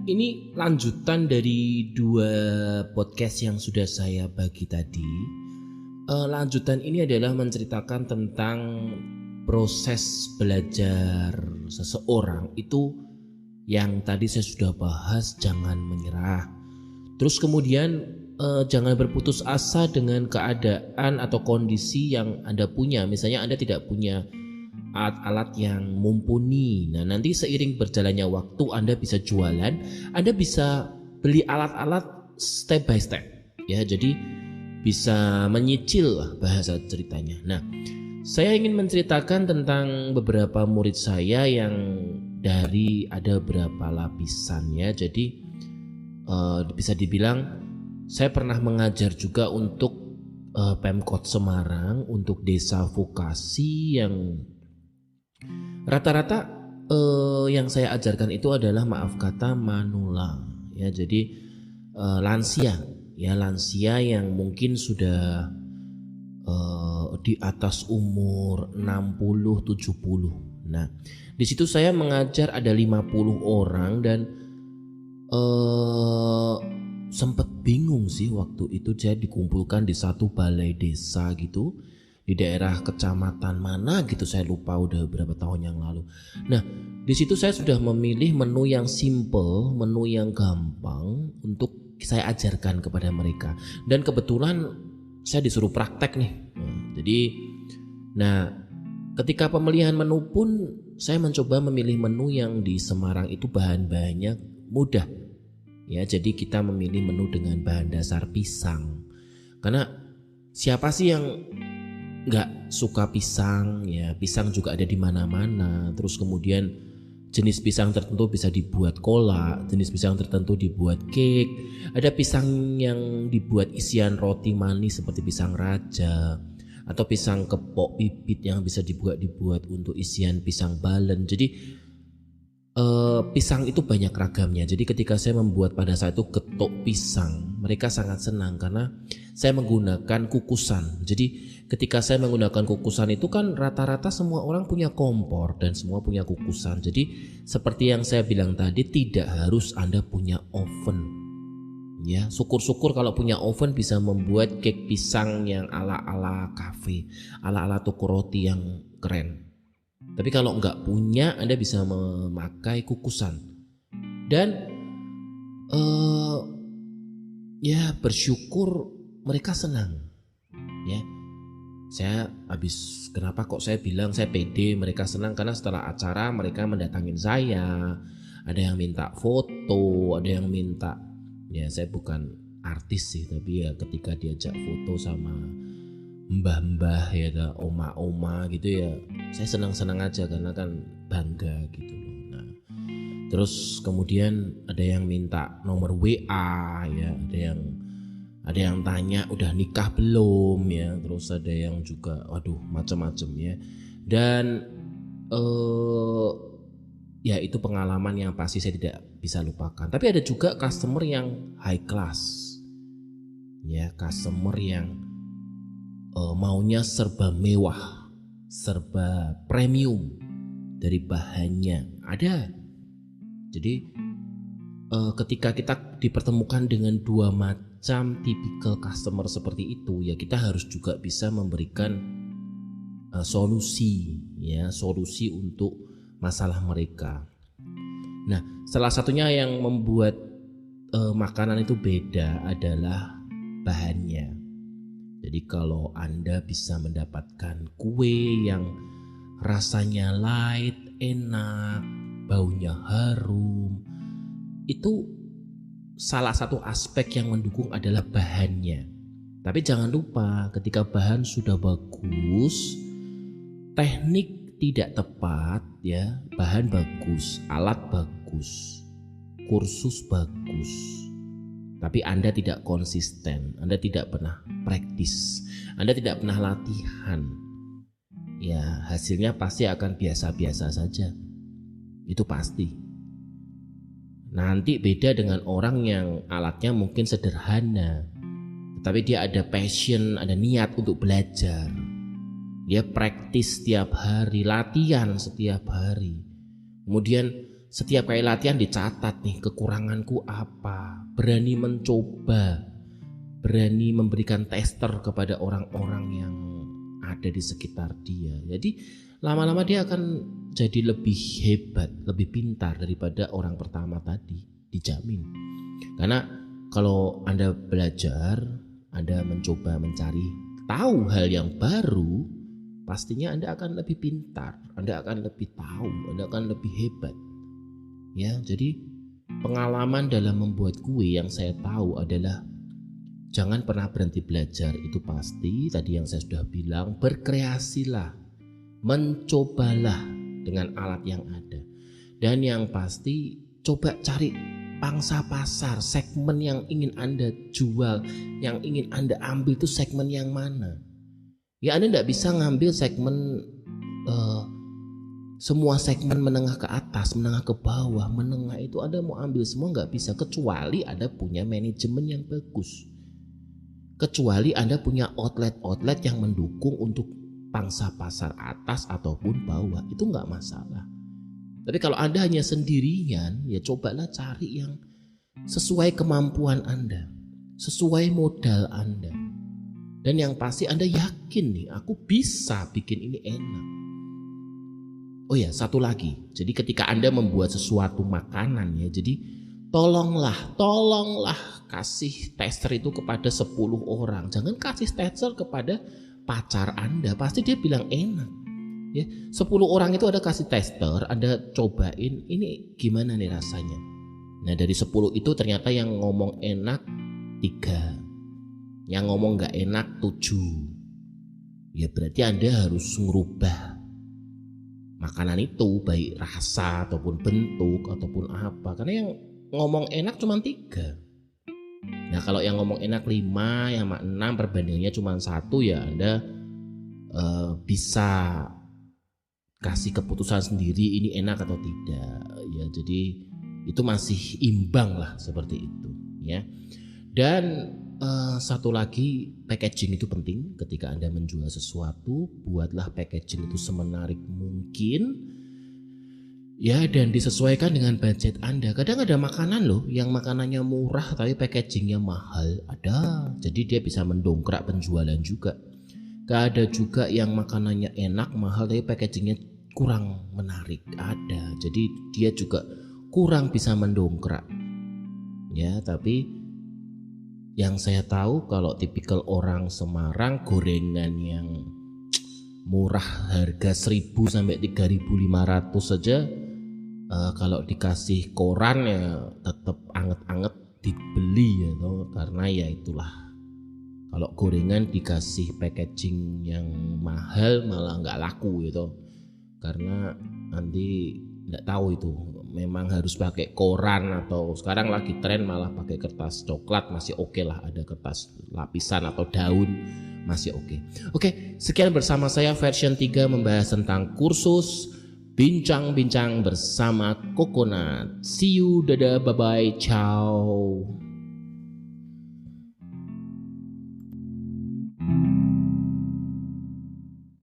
ini lanjutan dari 2 podcast yang sudah saya bagi tadi. Lanjutan ini adalah menceritakan tentang proses belajar seseorang itu yang tadi saya sudah bahas, jangan menyerah. Terus kemudian jangan berputus asa dengan keadaan atau kondisi yang Anda punya. Misalnya Anda tidak punya alat-alat yang mumpuni. Nah, nanti seiring berjalannya waktu Anda bisa jualan, Anda bisa beli alat-alat step by step. Ya, jadi bisa menyicil lah bahasa ceritanya. Nah, saya ingin menceritakan tentang beberapa murid saya yang dari ada berapa lapisan ya. Jadi bisa dibilang saya pernah mengajar juga untuk Pemkot Semarang, untuk desa vokasi yang rata-rata yang saya ajarkan itu adalah maaf kata manula ya. Jadi lansia yang mungkin sudah di atas umur 60-70. Nah, di situ saya mengajar ada 50 orang dan sempat bingung sih waktu itu. Saya dikumpulkan di satu balai desa gitu di daerah kecamatan mana gitu, saya lupa, udah beberapa tahun yang lalu. Nah, di situ saya sudah memilih menu yang simple, menu yang gampang untuk saya ajarkan kepada mereka. Dan kebetulan saya disuruh praktek nih. Nah, ketika pemilihan menu pun saya mencoba memilih menu yang di Semarang itu bahan-bahannya mudah. Ya, jadi kita memilih menu dengan bahan dasar pisang. Karena siapa sih yang nggak suka pisang ya? Pisang juga ada di mana-mana. Terus kemudian jenis pisang tertentu bisa dibuat kolak, jenis pisang tertentu dibuat cake. Ada pisang yang dibuat isian roti manis seperti pisang raja, atau pisang kepok bibit yang bisa dibuat untuk isian pisang balen. Jadi pisang itu banyak ragamnya. Jadi ketika saya membuat pada saat itu getuk pisang, mereka sangat senang karena saya menggunakan kukusan. Jadi ketika saya menggunakan kukusan itu kan rata-rata semua orang punya kompor dan semua punya kukusan. Jadi seperti yang saya bilang tadi, tidak harus Anda punya oven. Ya, syukur-syukur kalau punya oven bisa membuat cake pisang yang ala-ala kafe, ala-ala toko roti yang keren. Tapi kalau nggak punya, Anda bisa memakai kukusan. Dan ya bersyukur mereka senang. Ya, kenapa kok saya bilang saya pede mereka senang, karena setelah acara mereka mendatangin saya. Ada yang minta foto, ada yang minta, ya saya bukan artis sih, tapi ya ketika diajak foto sama mbah-mbah ya, oma-oma gitu ya, saya senang-senang aja karena kan bangga gitu loh. Nah, terus kemudian ada yang minta nomor WA ya, ada yang tanya udah nikah belum ya, terus ada yang juga waduh macam-macam ya. Dan ya itu pengalaman yang pasti saya tidak bisa lupakan. Tapi ada juga customer yang high class ya, customer yang maunya serba mewah, serba premium dari bahannya ada. Jadi ketika kita dipertemukan dengan 2 macam tipikal customer seperti itu, ya kita harus juga bisa memberikan solusi untuk masalah mereka. Nah, salah satunya yang membuat makanan itu beda adalah bahannya. Jadi kalau Anda bisa mendapatkan kue yang rasanya light, enak, baunya harum, itu salah satu aspek yang mendukung adalah bahannya. Tapi jangan lupa, ketika bahan sudah bagus, teknik tidak tepat ya, bahan bagus, alat bagus, kursus bagus, tapi Anda tidak konsisten, Anda tidak pernah praktis, Anda tidak pernah latihan, ya hasilnya pasti akan biasa-biasa saja. Itu pasti. Nanti beda dengan orang yang alatnya mungkin sederhana, tetapi dia ada passion, ada niat untuk belajar. Dia praktis setiap hari, latihan setiap hari. Kemudian setiap kali latihan dicatat nih kekuranganku apa, berani mencoba, berani memberikan tester kepada orang-orang yang ada di sekitar dia. Jadi lama-lama dia akan jadi lebih hebat, lebih pintar daripada orang pertama tadi, dijamin. Karena kalau Anda belajar, Anda mencoba mencari tahu hal yang baru, pastinya Anda akan lebih pintar, Anda akan lebih tahu, Anda akan lebih hebat. Ya, jadi pengalaman dalam membuat kue yang saya tahu adalah jangan pernah berhenti belajar, itu pasti. Tadi yang saya sudah bilang, berkreasilah, mencobalah dengan alat yang ada. Dan yang pasti coba cari pangsa pasar, segmen yang ingin Anda jual, yang ingin Anda ambil itu segmen yang mana. Ya Anda tidak bisa ngambil segmen semua segmen menengah ke atas, menengah ke bawah, menengah itu Anda mau ambil semua nggak bisa, kecuali Anda punya manajemen yang bagus. Kecuali Anda punya outlet yang mendukung untuk pangsa pasar atas ataupun bawah, itu nggak masalah. Tapi kalau Anda hanya sendirian, ya cobalah cari yang sesuai kemampuan Anda, sesuai modal Anda. Dan yang pasti Anda yakin nih, aku bisa bikin ini enak. Oh ya, satu lagi. Jadi ketika Anda membuat sesuatu makanan ya, jadi tolonglah kasih tester itu kepada 10 orang. Jangan kasih tester kepada pacar Anda, pasti dia bilang enak. Ya, 10 orang itu ada kasih tester, Anda cobain ini gimana nih rasanya. Nah, dari 10 itu ternyata yang ngomong enak 3. Yang ngomong gak enak 7. Ya berarti Anda harus merubah makanan itu, baik rasa ataupun bentuk ataupun apa. Karena yang ngomong enak cuma 3. Nah kalau yang ngomong enak 5, yang 6 perbandingannya cuma 1, ya Anda bisa kasih keputusan sendiri ini enak atau tidak. Ya jadi itu masih imbang lah seperti itu ya. Dan satu lagi, packaging itu penting. Ketika Anda menjual sesuatu, buatlah packaging itu semenarik mungkin ya, dan disesuaikan dengan budget Anda. Kadang ada makanan loh yang makanannya murah tapi packagingnya mahal, ada. Jadi dia bisa mendongkrak penjualan juga. Gak ada juga yang makanannya enak mahal tapi packagingnya kurang menarik, ada. Jadi dia juga kurang bisa mendongkrak ya. Tapi yang saya tahu kalau tipikal orang Semarang, gorengan yang murah harga 1.000 sampai 3.500 saja kalau dikasih koran ya tetap anget-anget dibeli ya toh. Karena ya itulah, kalau gorengan dikasih packaging yang mahal malah nggak laku gitu. Karena nanti nggak tahu itu memang harus pakai koran atau sekarang lagi tren malah pakai kertas coklat, masih oke lah, ada kertas lapisan atau daun masih oke. Oke, sekian bersama saya version 3 membahas tentang kursus bincang-bincang bersama Coconut. See you, dadah, bye bye, ciao.